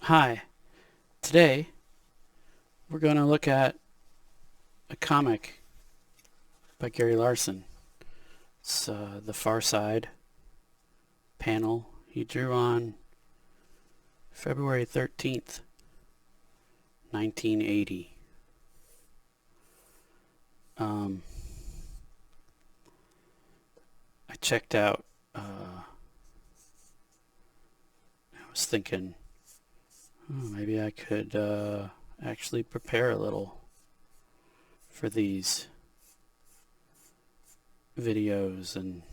Hi, today we're going to look at a comic by Gary Larson. It's The Far Side panel he drew on February 13th, 1980. I checked out, I was thinking, maybe I could actually prepare a little for these videos, and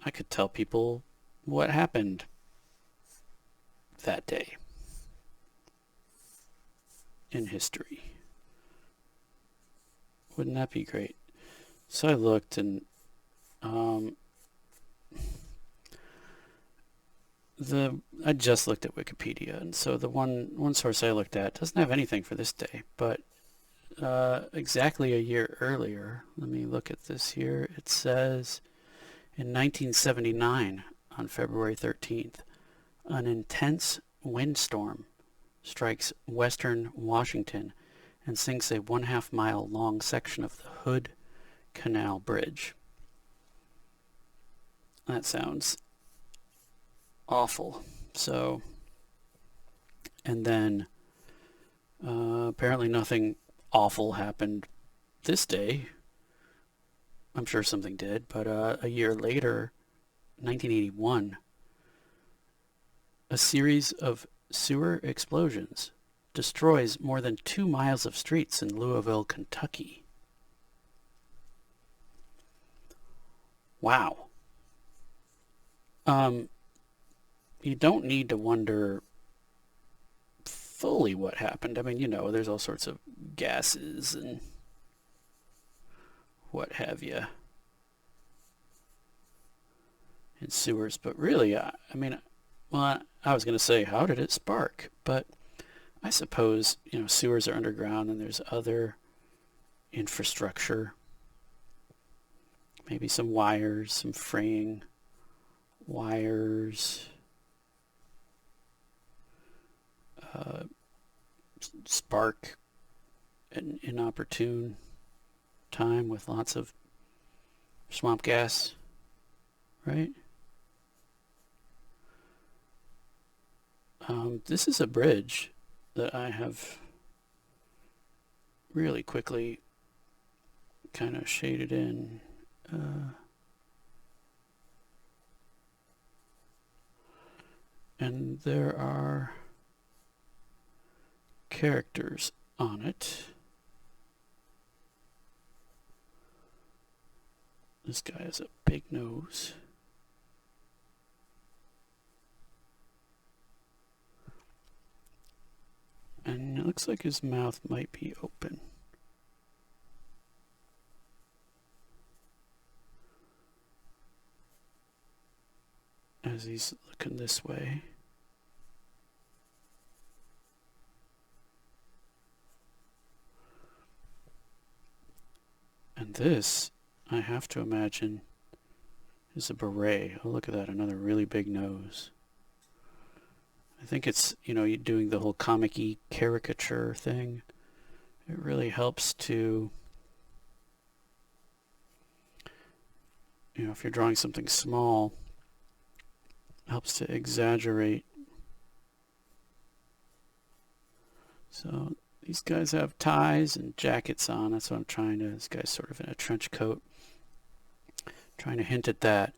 I could tell people what happened that day in history. Wouldn't that be great? So I looked, and I just looked at Wikipedia, and so the one source I looked at doesn't have anything for this day, but exactly a year earlier, let me look at this here. It says in 1979, on February 13th, an intense windstorm strikes western Washington and sinks a 1/2 mile long section of the Hood Canal Bridge. That sounds awful. So, and then apparently nothing awful happened this day. I'm sure something did, but a year later, 1981, a series of sewer explosions destroys more than 2 miles of streets in Louisville, Kentucky. Wow. You don't need to wonder fully what happened. I mean, there's all sorts of gases and what have you in sewers, but really, I mean, well, I was going to say, how did it spark? But I suppose, sewers are underground and there's other infrastructure, maybe some wires, some fraying wires, spark an inopportune time with lots of swamp gas, right? This is a bridge that I have really quickly kind of shaded in. And there are characters on it. This guy has a big nose. And it looks like his mouth might be open. As he's looking this way. And this, I have to imagine, is a beret. Oh, look at that, another really big nose. I think it's, you're doing the whole comic-y caricature thing. It really helps to, if you're drawing something small, helps to exaggerate. So these guys have ties and jackets on. That's what I'm trying to. This guy's sort of in a trench coat. Trying to hint at that.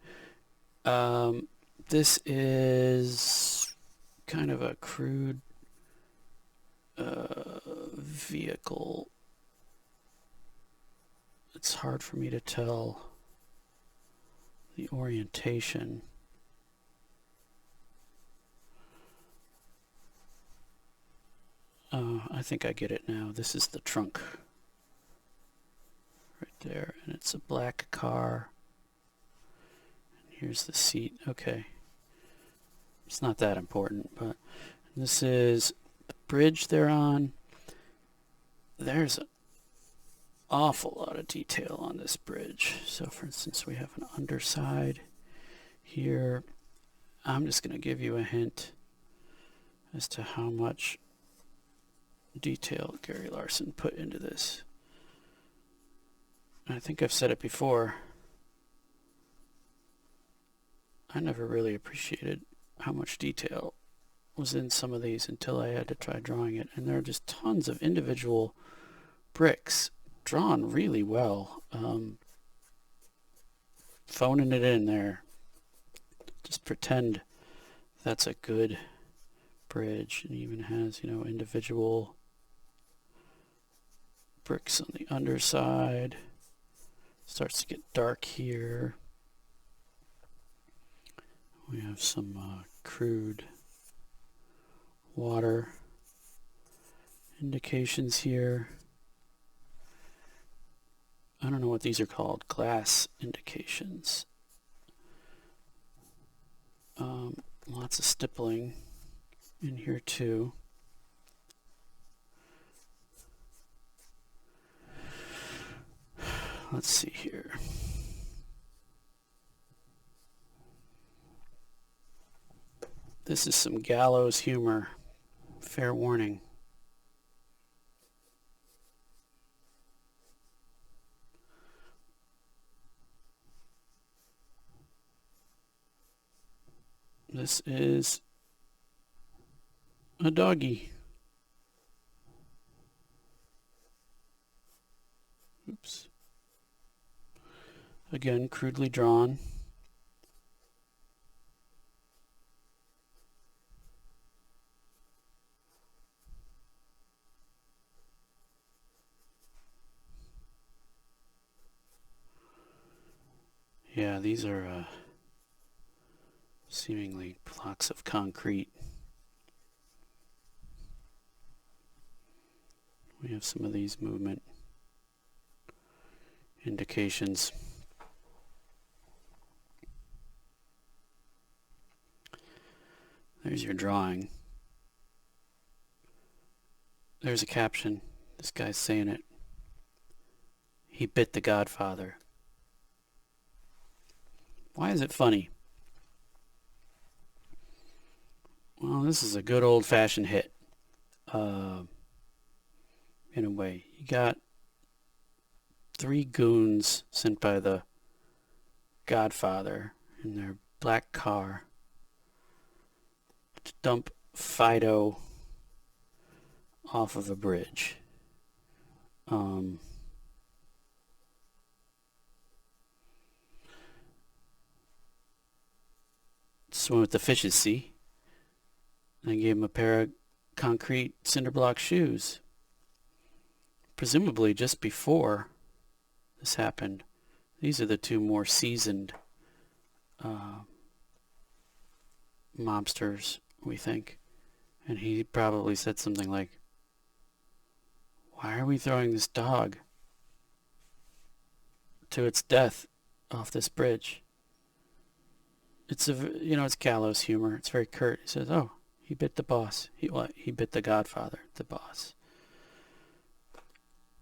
This is kind of a crude vehicle. It's hard for me to tell the orientation. I think I get it now. This is the trunk right there, and it's a black car. And here's the seat. Okay. It's not that important, but this is the bridge they're on. There's an awful lot of detail on this bridge. So for instance, we have an underside here. I'm just going to give you a hint. as to how much detail Gary Larson put into this. And I think I've said it before. I never really appreciated how much detail was in some of these until I had to try drawing it. And there are just tons of individual bricks drawn really well. Phoning it in there. Just pretend that's a good bridge. And even has, you know, individual bricks on the underside. Starts to get dark here. We have some crude water indications here. I don't know what these are called. Glass indications. Lots of stippling in here too. Let's see here. This is some gallows humor. Fair warning. This is a doggy. Oops. Again, crudely drawn. Yeah, these are seemingly blocks of concrete. We have some of these movement indications. There's your drawing. There's a caption. This guy's saying it. He bit the Godfather. Why is it funny? Well, this is a good old-fashioned hit. In a way. You got 3 goons sent by the Godfather in their black car to dump Fido off of a bridge. Swim with the fishes, see? And I gave him a pair of concrete cinder block shoes. Presumably just before this happened. These are the 2 more seasoned mobsters, we think. And he probably said something like, "Why are we throwing this dog to its death off this bridge?" It's it's gallows humor. It's very curt. He says, "Oh, he bit the boss. He bit the Godfather, the boss."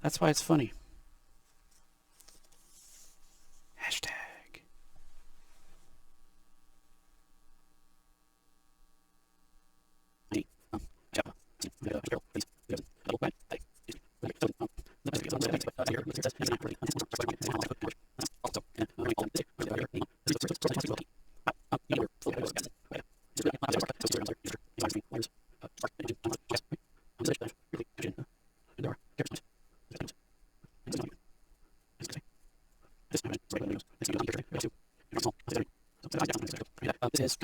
That's why it's funny. Hashtag. This is